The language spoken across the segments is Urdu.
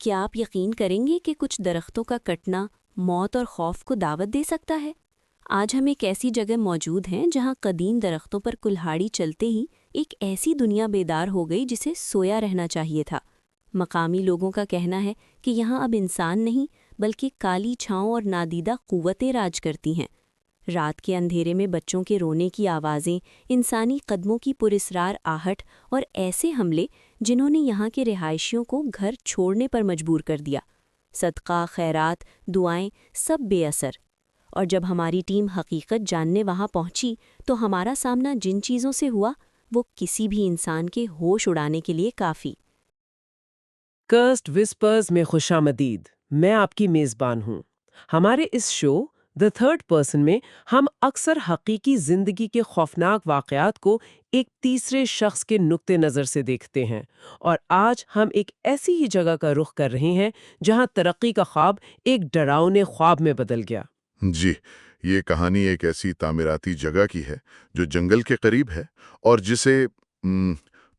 کیا آپ یقین کریں گے کہ کچھ درختوں کا کٹنا موت اور خوف کو دعوت دے سکتا ہے؟ آج ہم ایک ایسی جگہ موجود ہیں جہاں قدیم درختوں پر کلہاڑی چلتے ہی ایک ایسی دنیا بیدار ہو گئی جسے سویا رہنا چاہیے تھا۔ مقامی لوگوں کا کہنا ہے کہ یہاں اب انسان نہیں بلکہ کالی چھاؤں اور نادیدہ قوتیں راج کرتی ہیں۔ رات کے اندھیرے میں بچوں کے رونے کی آوازیں، انسانی قدموں کی پراسرار آہٹ اور ایسے حملے جنہوں نے یہاں کے رہائشیوں کو گھر چھوڑنے پر مجبور کر دیا۔ صدقہ، خیرات، دعائیں سب بے اثر۔ اور جب ہماری ٹیم حقیقت جاننے وہاں پہنچی تو ہمارا سامنا جن چیزوں سے ہوا وہ کسی بھی انسان کے ہوش اڑانے کے لیے کافی۔ کرسڈ وسپرز میں خوش آمدید۔ میں آپ کی میزبان ہوں۔ ہمارے اس شو دی تھرڈ پرسن میں ہم اکثر حقیقی زندگی کے خوفناک واقعات کو ایک تیسرے شخص کے نقطہ نظر سے دیکھتے ہیں، اور آج ہم ایک ایسی ہی جگہ کا رخ کر رہے ہیں جہاں ترقی کا خواب ایک ڈراؤنے خواب میں بدل گیا۔ جی، یہ کہانی ایک ایسی تعمیراتی جگہ کی ہے جو جنگل کے قریب ہے اور جسے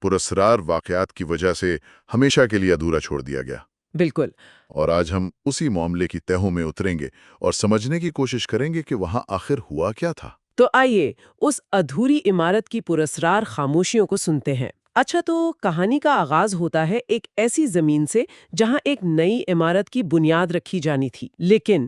پراسرار واقعات کی وجہ سے ہمیشہ کے لیے ادھورا چھوڑ دیا گیا۔ بالکل۔ اور آج ہم اسی معاملے کی تہوں میں اتریں گے اور سمجھنے کی کوشش کریں گے کہ وہاں آخر ہوا کیا تھا۔ تو آئیے اس ادھوری عمارت کی پراسرار خاموشیوں کو سنتے ہیں۔ اچھا، تو کہانی کا آغاز ہوتا ہے ایک ایسی زمین سے جہاں ایک نئی عمارت کی بنیاد رکھی جانی تھی، لیکن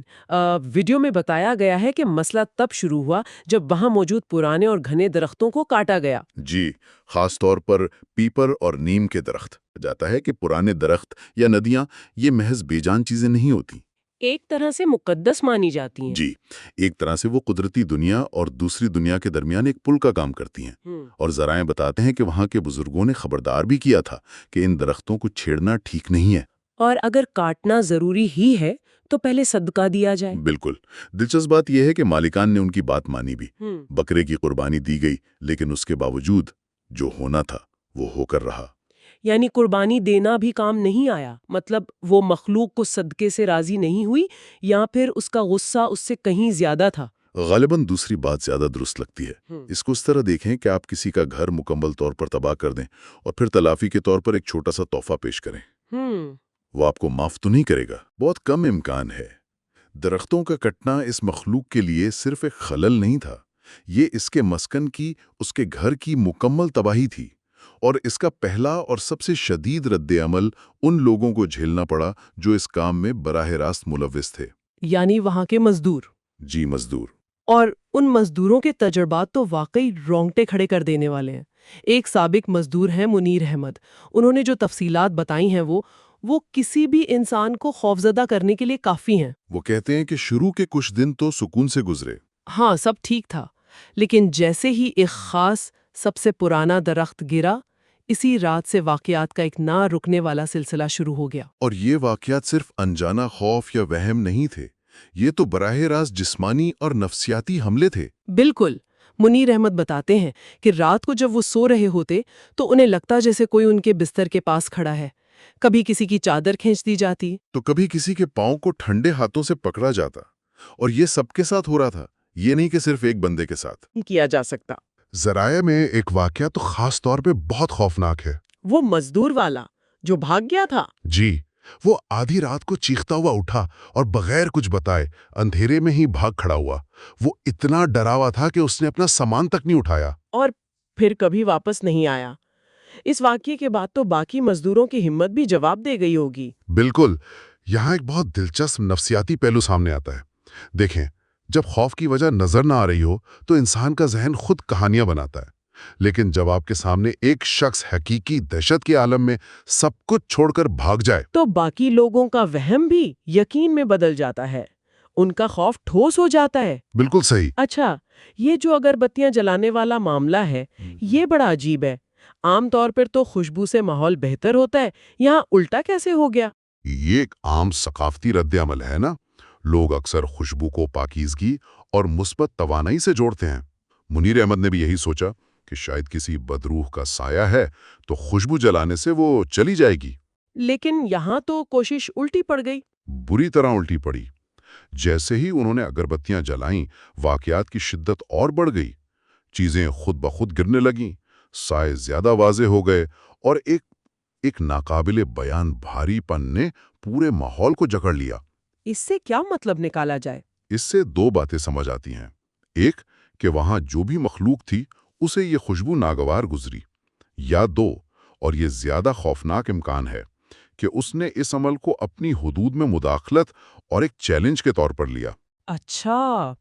ویڈیو میں بتایا گیا ہے کہ مسئلہ تب شروع ہوا جب وہاں موجود پرانے اور گھنے درختوں کو کاٹا گیا۔ جی، خاص طور پر پیپر اور نیم کے درخت۔ جاتا ہے کہ پرانے درخت یا ندیاں یہ محض بے جان چیزیں نہیں ہوتی، ایک طرح سے مقدس مانی جاتی ہیں۔ جی، ایک طرح سے وہ قدرتی دنیا اور دوسری دنیا کے درمیان ایک پل کا کام کرتی ہیں۔ اور ذرائع بتاتے ہیں کہ وہاں کے بزرگوں نے خبردار بھی کیا تھا کہ ان درختوں کو چھیڑنا ٹھیک نہیں ہے، اور اگر کاٹنا ضروری ہی ہے تو پہلے صدقہ دیا جائے۔ بالکل۔ دلچسپ بات یہ ہے کہ مالکان نے ان کی بات مانی بھی، بکرے کی قربانی دی گئی، لیکن اس کے باوجود جو ہونا تھا وہ ہو کر رہا۔ یعنی قربانی دینا بھی کام نہیں آیا، مطلب وہ مخلوق کو صدقے سے راضی نہیں ہوئی، یا پھر اس کا غصہ اس سے کہیں زیادہ تھا؟ غالباً دوسری بات زیادہ درست لگتی ہے۔ اس کو اس طرح دیکھیں کہ آپ کسی کا گھر مکمل طور پر تباہ کر دیں اور پھر تلافی کے طور پر ایک چھوٹا سا تحفہ پیش کریں۔ وہ آپ کو معاف تو نہیں کرے گا، بہت کم امکان ہے۔ درختوں کا کٹنا اس مخلوق کے لیے صرف ایک خلل نہیں تھا، یہ اس کے مسکن کی، اس کے گھر کی مکمل تباہی تھی، اور اس کا پہلا اور سب سے شدید رد عمل ان لوگوں کو جھیلنا پڑا جو اس کام میں براہ راست ملوث تھے۔ یعنی وہاں کے مزدور۔ جی، مزدور۔ اور ان مزدوروں کے تجربات تو واقعی رونگٹے کھڑے کر دینے والے ہیں۔ ایک سابق مزدور ہیں منیر احمد، انہوں نے جو تفصیلات بتائی ہیں وہ کسی بھی انسان کو خوفزدہ کرنے کے لیے کافی ہیں۔ وہ کہتے ہیں کہ شروع کے کچھ دن تو سکون سے گزرے، ہاں، سب ٹھیک تھا، لیکن جیسے ہی ایک خاص سب سے پرانا درخت گرا، اسی رات سے واقعات کا ایک نہ رکنے والا سلسلہ شروع ہو گیا۔ اور یہ واقعات صرف انجانہ خوف یا وہم نہیں تھے، یہ تو براہ راست جسمانی اور نفسیاتی حملے تھے۔ بالکل۔ منیر احمد بتاتے ہیں کہ رات کو جب وہ سو رہے ہوتے تو انہیں لگتا جیسے کوئی ان کے بستر کے پاس کھڑا ہے، کبھی کسی کی چادر کھینچ دی جاتی تو کبھی کسی کے پاؤں کو ٹھنڈے ہاتھوں سے پکڑا جاتا، اور یہ سب کے ساتھ ہو رہا تھا، یہ نہیں کہ صرف ایک بندے کے ساتھ کیا جا سکتا۔ ذرائع میں ایک واقعہ تو خاص طور پہ بہت خوفناک ہے۔ وہ مزدور والا جو بھاگ گیا تھا؟ جی، وہ آدھی رات کو چیختا ہوا اٹھا اور بغیر کچھ بتائے اندھیرے میں ہی بھاگ کھڑا ہوا۔ وہ اتنا ڈرا ہوا تھا کہ اس نے اپنا سامان تک نہیں اٹھایا، اور پھر کبھی واپس نہیں آیا۔ اس واقعے کے بعد تو باقی مزدوروں کی ہمت بھی جواب دے گئی ہوگی۔ بالکل۔ یہاں ایک بہت دلچسپ نفسیاتی پہلو سامنے آتا ہے۔ دیکھیں، جب خوف کی وجہ نظر نہ آ رہی ہو تو انسان کا ذہن خود کہانیاں بناتا ہے، لیکن جب آپ کے سامنے ایک شخص حقیقی دہشت کے عالم میں سب کچھ چھوڑ کر بھاگ جائے تو باقی لوگوں کا وہم بھی یقین میں بدل جاتا ہے، ان کا خوف ٹھوس ہو جاتا ہے۔ بالکل صحیح۔ اچھا، یہ جو اگربتیاں جلانے والا معاملہ ہے، یہ بڑا عجیب ہے۔ عام طور پر تو خوشبو سے ماحول بہتر ہوتا ہے، یہاں الٹا کیسے ہو گیا؟ یہ ایک عام ثقافتی رد عمل ہے نا، لوگ اکثر خوشبو کو پاکیزگی اور مثبت توانائی سے جوڑتے ہیں۔ منیر احمد نے بھی یہی سوچا کہ شاید کسی بدروح کا سایہ ہے تو خوشبو جلانے سے وہ چلی جائے گی۔ لیکن یہاں تو کوشش الٹی پڑ گئی۔ بری طرح الٹی پڑی۔ جیسے ہی انہوں نے اگربتیاں جلائیں، واقعات کی شدت اور بڑھ گئی، چیزیں خود بخود گرنے لگیں، سائے زیادہ واضح ہو گئے، اور ایک ایک ناقابل بیان بھاری پن نے پورے ماحول کو جکڑ لیا۔ اس سے کیا مطلب نکالا جائے؟ اس سے دو باتیں سمجھ آتی ہیں۔ ایک کہ وہاں جو بھی مخلوق تھی اسے یہ خوشبو ناگوار گزری، یا دو، اور یہ زیادہ خوفناک امکان ہے کہ اس نے اس عمل کو اپنی حدود میں مداخلت اور ایک چیلنج کے طور پر لیا۔ اچھا،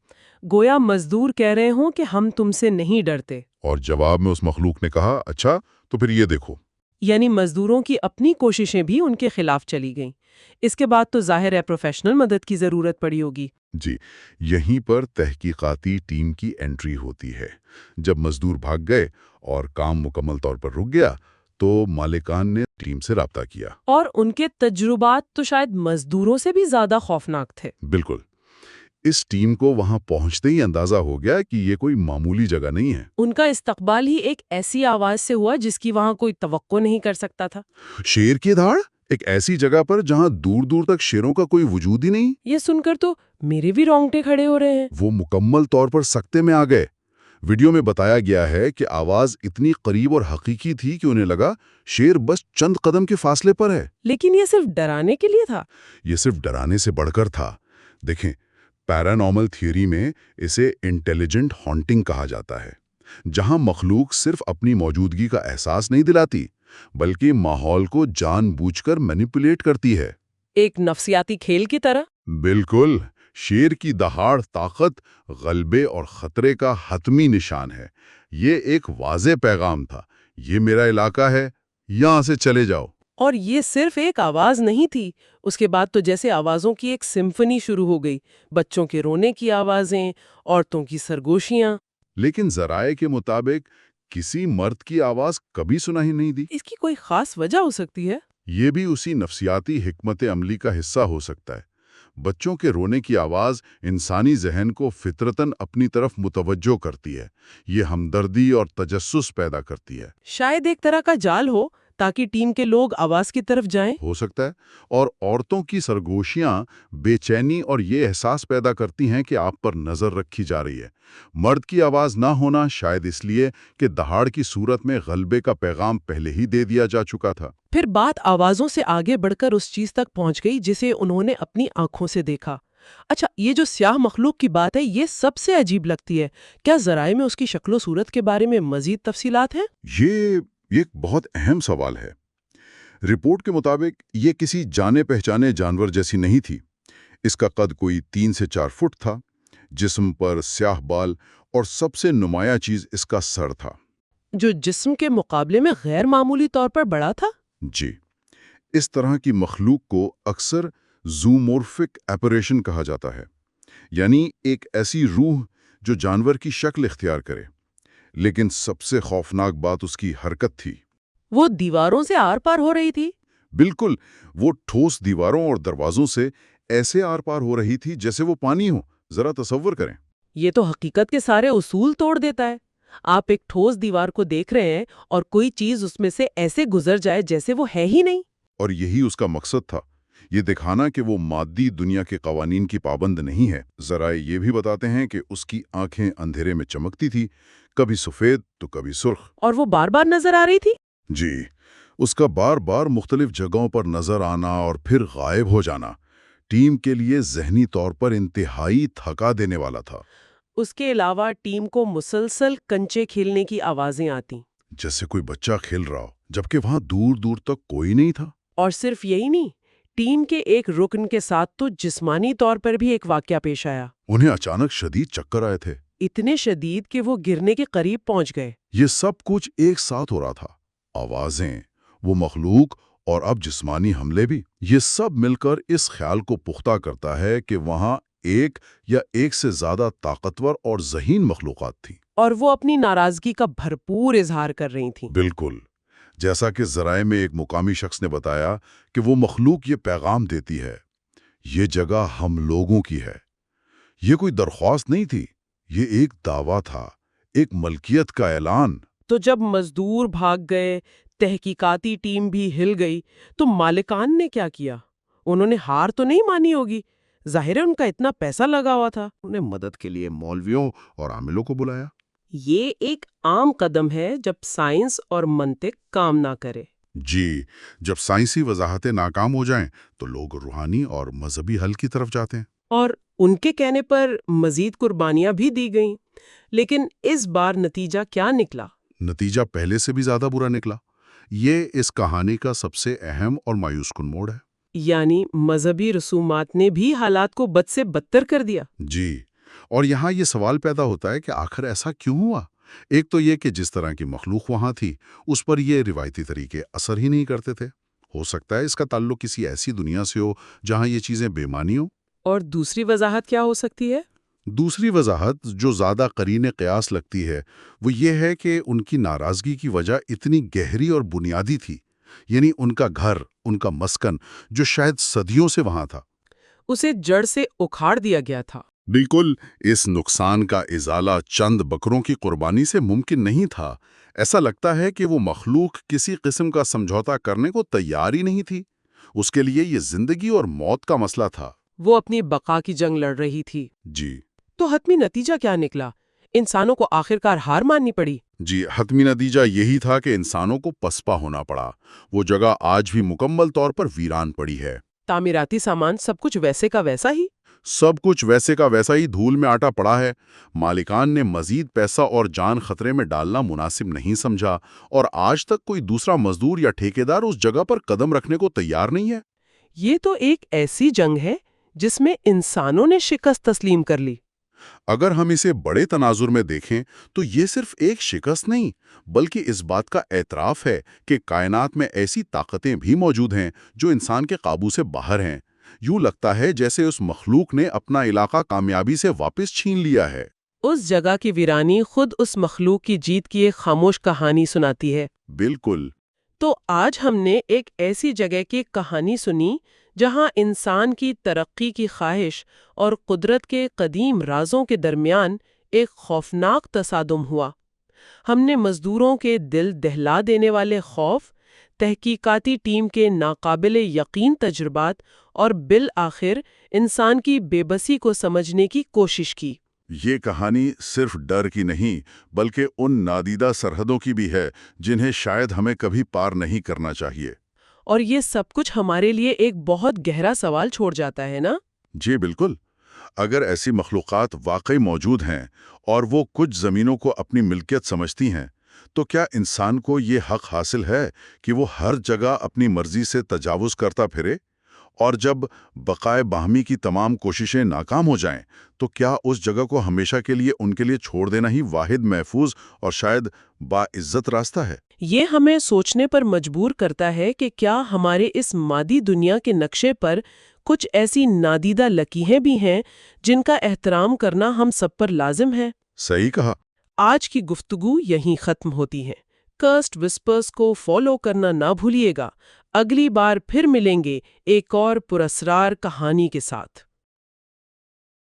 گویا مزدور کہہ رہے ہوں کہ ہم تم سے نہیں ڈرتے۔ اور جواب میں اس مخلوق نے کہا، اچھا تو پھر یہ دیکھو۔ یعنی مزدوروں کی اپنی کوششیں بھی ان کے خلاف چلی گئیں۔ اس کے بعد تو ظاہر ہے پروفیشنل مدد کی ضرورت پڑی ہوگی۔ جی، یہیں پر تحقیقاتی ٹیم کی انٹری ہوتی ہے۔ جب مزدور بھاگ گئے اور کام مکمل طور پر رک گیا تو مالکان نے ٹیم سے رابطہ کیا۔ اور ان کے تجربات تو شاید مزدوروں سے بھی زیادہ خوفناک تھے۔ بالکل، اس ٹیم کو وہاں پہنچتے ہی اندازہ ہو گیا کہ یہ کوئی معمولی جگہ نہیں ہے۔ ان کا استقبال ہی ایک ایسی آواز سے ہوا جس کی وہاں کوئی توقع نہیں کر سکتا تھا۔ شیر کی دھاڑ، ایک ایسی جگہ پر جہاں دور دور تک شیروں کا کوئی وجود ہی نہیں۔ یہ سن کر تو میرے بھی رونگٹے کھڑے ہو رہے ہیں۔ وہ مکمل طور پر سکتے میں آ گئے۔ ویڈیو میں بتایا گیا ہے کہ آواز اتنی قریب اور حقیقی تھی کہ انہیں لگا شیر بس چند قدم کے فاصلے پر ہے۔ لیکن یہ صرف ڈرانے کے لیے تھا۔ یہ صرف ڈرانے سے بڑھ کر تھا۔ دیکھیں، پیرانارمل تھیوری میں اسے انٹیلیجنٹ ہانٹنگ کہا جاتا ہے، جہاں مخلوق صرف اپنی موجودگی کا احساس نہیں دلاتی بلکہ ماحول کو جان بوجھ کر مینیپولیٹ کرتی ہے۔ ایک نفسیاتی کھیل کی طرح۔ بالکل، شیر کی دہاڑ طاقت، غلبے اور خطرے کا حتمی نشان ہے۔ یہ ایک واضح پیغام تھا، یہ میرا علاقہ ہے، یہاں سے چلے جاؤ۔ اور یہ صرف ایک آواز نہیں تھی، اس کے بعد تو جیسے آوازوں کی ایک سمفنی شروع ہو گئی، بچوں کے رونے کی آوازیں، عورتوں کی سرگوشیاں۔ لیکن ذرائع کے مطابق کسی مرد کی آواز کبھی سنائی نہیں دی۔ اس کی کوئی خاص وجہ ہو سکتی ہے؟ یہ بھی اسی نفسیاتی حکمت عملی کا حصہ ہو سکتا ہے۔ بچوں کے رونے کی آواز انسانی ذہن کو فطرتاً اپنی طرف متوجہ کرتی ہے۔ یہ ہمدردی اور تجسس پیدا کرتی ہے۔ شاید ایک طرح کا جال ہو تاکہ ٹیم کے لوگ آواز کی طرف جائیں۔ ہو سکتا ہے۔ اور عورتوں کی سرگوشیاں بے چینی اور یہ احساس پیدا کرتی ہیں کہ آپ پر نظر رکھی جا رہی ہے۔ مرد کی آواز نہ ہونا شاید اس لیے کہ دہاڑ کی صورت میں غلبے کا پیغام پہلے ہی دے دیا جا چکا تھا۔ پھر بات آوازوں سے آگے بڑھ کر اس چیز تک پہنچ گئی جسے انہوں نے اپنی آنکھوں سے دیکھا۔ اچھا، یہ جو سیاہ مخلوق کی بات ہے یہ سب سے عجیب لگتی ہے۔ کیا ذرائع میں اس کی شکل و صورت کے بارے میں مزید تفصیلات ہیں؟ یہ ایک بہت اہم سوال ہے۔ رپورٹ کے مطابق یہ کسی جانے پہچانے جانور جیسی نہیں تھی۔ اس کا قد کوئی 3 سے 4 فٹ تھا، جسم پر سیاہ بال، اور سب سے نمایاں چیز اس کا سر تھا۔ جو جسم کے مقابلے میں غیر معمولی طور پر بڑا تھا؟ جی، اس طرح کی مخلوق کو اکثر زومورفک ایپریشن کہا جاتا ہے، یعنی ایک ایسی روح جو جانور کی شکل اختیار کرے۔ لیکن سب سے خوفناک بات اس کی حرکت تھی۔ وہ دیواروں سے آر پار ہو رہی تھی؟ بالکل، وہ ٹھوس دیواروں اور دروازوں سے ایسے آر پار ہو رہی تھی جیسے وہ پانی ہو۔ ذرا تصور کریں۔ یہ تو حقیقت کے سارے اصول توڑ دیتا ہے۔ آپ ایک ٹھوس دیوار کو دیکھ رہے ہیں اور کوئی چیز اس میں سے ایسے گزر جائے جیسے وہ ہے ہی نہیں۔ اور یہی اس کا مقصد تھا، یہ دکھانا کہ وہ مادی دنیا کے قوانین کی پابند نہیں ہے۔ ذرائع یہ بھی بتاتے ہیں کہ اس کی آنکھیں اندھیرے میں چمکتی تھی، کبھی سفید تو کبھی سرخ۔ اور وہ بار بار نظر آ رہی تھی؟ جی، اس کا بار بار مختلف جگہوں پر نظر آنا اور پھر غائب ہو جانا ٹیم کے لیے ذہنی طور پر انتہائی تھکا دینے والا تھا۔ اس کے علاوہ ٹیم کو مسلسل کنچے کھیلنے کی آوازیں آتیں۔ جیسے کوئی بچہ کھیل رہا ہو، جبکہ وہاں دور دور تک کوئی نہیں تھا۔ اور صرف یہی نہیں، ٹیم کے ایک رکن کے ساتھ تو جسمانی طور پر بھی ایک واقعہ پیش آیا۔ انہیں اچانک شدید چکر آئے تھے، اتنے شدید کہ وہ گرنے کے قریب پہنچ گئے۔ یہ سب کچھ ایک ساتھ ہو رہا تھا، آوازیں، وہ مخلوق اور اب جسمانی حملے بھی۔ یہ سب مل کر اس خیال کو پختہ کرتا ہے کہ وہاں ایک یا ایک سے زیادہ طاقتور اور ذہین مخلوقات تھیں۔ اور وہ اپنی ناراضگی کا بھرپور اظہار کر رہی تھیں۔ بالکل، جیسا کہ ذرائع میں ایک مقامی شخص نے بتایا کہ وہ مخلوق یہ پیغام دیتی ہے، یہ جگہ ہم لوگوں کی ہے۔ یہ کوئی درخواست نہیں تھی، یہ ایک دعویٰ تھا، ایک ملکیت کا اعلان۔ تو جب مزدور بھاگ گئے، تحقیقاتی ٹیم بھی ہل گئی، تو مالکان نے کیا کیا؟ انہوں نے ہار تو نہیں مانی ہوگی، ظاہر ہے ان کا اتنا پیسہ لگا ہوا تھا۔ انہوں نے مدد کے لیے مولویوں اور عاملوں کو بلایا۔ یہ ایک عام قدم ہے جب سائنس اور منطق کام نہ کرے۔ جی، جب سائنسی وضاحتیں ناکام ہو جائیں تو لوگ روحانی اور مذہبی حل کی طرف جاتے ہیں۔ اور ان کے کہنے پر مزید قربانیاں بھی دی گئیں، لیکن اس بار نتیجہ کیا نکلا؟ نتیجہ پہلے سے بھی زیادہ برا نکلا۔ یہ اس کہانی کا سب سے اہم اور مایوس کن موڑ ہے۔ یعنی مذہبی رسومات نے بھی حالات کو بد سے بدتر کر دیا۔ جی، اور یہاں یہ سوال پیدا ہوتا ہے کہ آخر ایسا کیوں ہوا؟ ایک تو یہ کہ جس طرح کی مخلوق وہاں تھی اس پر یہ روایتی طریقے اثر ہی نہیں کرتے تھے۔ ہو سکتا ہے اس کا تعلق کسی ایسی دنیا سے ہو جہاں یہ چیزیں بے معنی ہوں۔ اور دوسری وضاحت کیا ہو سکتی ہے؟ دوسری وضاحت جو زیادہ قرین قیاس لگتی ہے وہ یہ ہے کہ ان کی ناراضگی کی وجہ اتنی گہری اور بنیادی تھی، یعنی ان کا گھر، ان کا مسکن جو شاید صدیوں سے وہاں تھا، اسے جڑ سے اکھاڑ دیا گیا تھا۔ بالکل اس نقصان کا ازالہ چند بکروں کی قربانی سے ممکن نہیں تھا۔ ایسا لگتا ہے کہ وہ مخلوق کسی قسم کا سمجھوتا کرنے کو تیار ہی نہیں تھی۔ اس کے لیے یہ زندگی اور موت کا مسئلہ تھا۔ وہ اپنی بقا کی جنگ لڑ رہی تھی۔ جی تو حتمی نتیجہ کیا نکلا؟ انسانوں کو آخرکار ہار ماننی پڑی۔ جی حتمی نتیجہ یہی تھا کہ انسانوں کو پسپا ہونا پڑا۔ وہ جگہ آج بھی مکمل طور پر ویران پڑی ہے۔ تعمیراتی سامان سب کچھ ویسے کا ویسا ہی؟ سب کچھ ویسے کا ویسا ہی دھول میں آٹا پڑا ہے۔ مالکان نے مزید پیسہ اور جان خطرے میں ڈالنا مناسب نہیں سمجھا، اور آج تک کوئی دوسرا مزدور یا ٹھیکیدار اس جگہ پر قدم رکھنے کو تیار نہیں ہے۔ یہ تو ایک ایسی جنگ ہے جس میں انسانوں نے شکست تسلیم کر لی۔ اگر ہم اسے بڑے تناظر میں دیکھیں تو یہ صرف ایک شکست نہیں بلکہ اس بات کا اعتراف ہے کہ کائنات میں ایسی طاقتیں بھی موجود ہیں جو انسان کے قابو سے باہر ہیں۔ یوں لگتا ہے جیسے اس مخلوق نے اپنا علاقہ کامیابی سے واپس چھین لیا ہے۔ اس جگہ کی ویرانی خود اس مخلوق کی جیت کی ایک خاموش کہانی سناتی ہے۔ بالکل۔ تو آج ہم نے ایک ایسی جگہ کی کہانی سنی جہاں انسان کی ترقی کی خواہش اور قدرت کے قدیم رازوں کے درمیان ایک خوفناک تصادم ہوا۔ ہم نے مزدوروں کے دل دہلا دینے والے خوف، تحقیقاتی ٹیم کے ناقابل یقین تجربات اور بالآخر انسان کی بے بسی کو سمجھنے کی کوشش کی۔ یہ کہانی صرف ڈر کی نہیں بلکہ ان نادیدہ سرحدوں کی بھی ہے جنہیں شاید ہمیں کبھی پار نہیں کرنا چاہیے۔ اور یہ سب کچھ ہمارے لیے ایک بہت گہرا سوال چھوڑ جاتا ہے نا؟ جی بالکل۔ اگر ایسی مخلوقات واقعی موجود ہیں اور وہ کچھ زمینوں کو اپنی ملکیت سمجھتی ہیں تو کیا انسان کو یہ حق حاصل ہے کہ وہ ہر جگہ اپنی مرضی سے تجاوز کرتا پھرے؟ اور جب بقائے باہمی کی تمام کوششیں ناکام ہو جائیں تو کیا اس جگہ کو ہمیشہ کے لیے ان کے لیے چھوڑ دینا ہی واحد محفوظ اور شاید باعزت راستہ ہے؟ یہ ہمیں سوچنے پر مجبور کرتا ہے کہ کیا ہمارے اس مادی دنیا کے نقشے پر کچھ ایسی نادیدہ لکیریں بھی ہیں جن کا احترام کرنا ہم سب پر لازم ہے۔ صحیح کہا۔ آج کی گفتگو یہیں ختم ہوتی ہے۔ کرسڈ وسپرز کو فالو کرنا نہ بھولیے گا۔ اگلی بار پھر ملیں گے ایک اور پراسرار کہانی کے ساتھ۔